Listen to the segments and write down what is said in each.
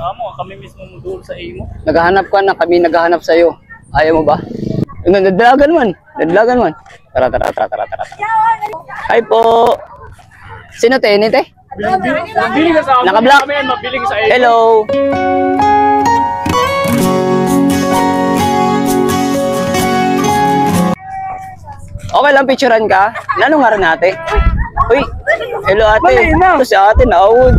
Amo, kami mismo mudul sa imo. Naghahanap ka na, kami naghahanap sa'yo. Ayaw mo ba? Nadlagan man. Nadlagan man. Tara. Hi po. Sino te? Ni te? Mabili ka sa amo. Naka-block. Kami yan, mabili ka sa imo. Hello. Okay lang, picturean ka? Nanong nga rin ate? Uy, hello ate. Ito si ate, naawod.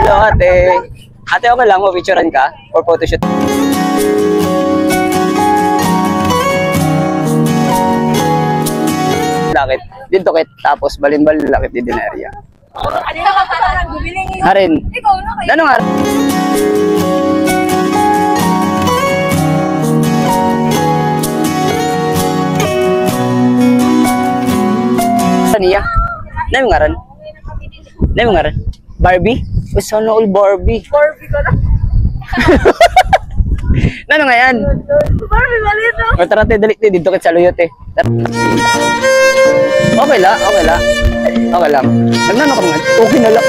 Hello ate. Ate, okay lang mo, picturean ka? For photoshoot? Lakit. Dito kit, tapos balimbal lakit di dinarya. Harin. Nanong nga rin? Niya. Name ngaran? Name ngaran? Barbie? Sana all Barbie. Barbie ka na. Nano nga yan? Barbie, malito. O tara te, dali dito kit sa luyot eh. Okay lang. Okay lang. Nagnano ka mga? Okay na lang.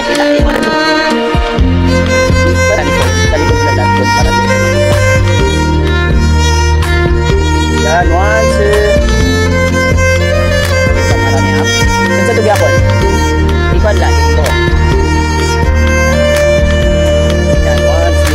Okay lang. Yan, 1, 2. Kamera niya. Saan sa tubi ako? Ikon lang. Ito. Yan, 1.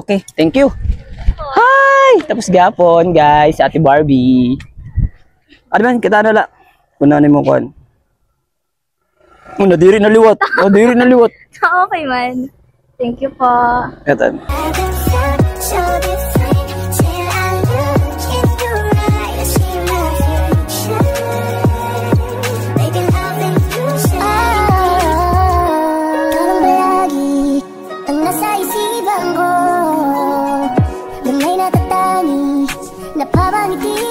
Okay, thank you. Hi! Tapos gapon, guys, Ate Barbie. Ano man, kita na lang. Kunanin mo kuhan. Nadiri na liwat. Okay man. Thank you po. Eto. Napapaniti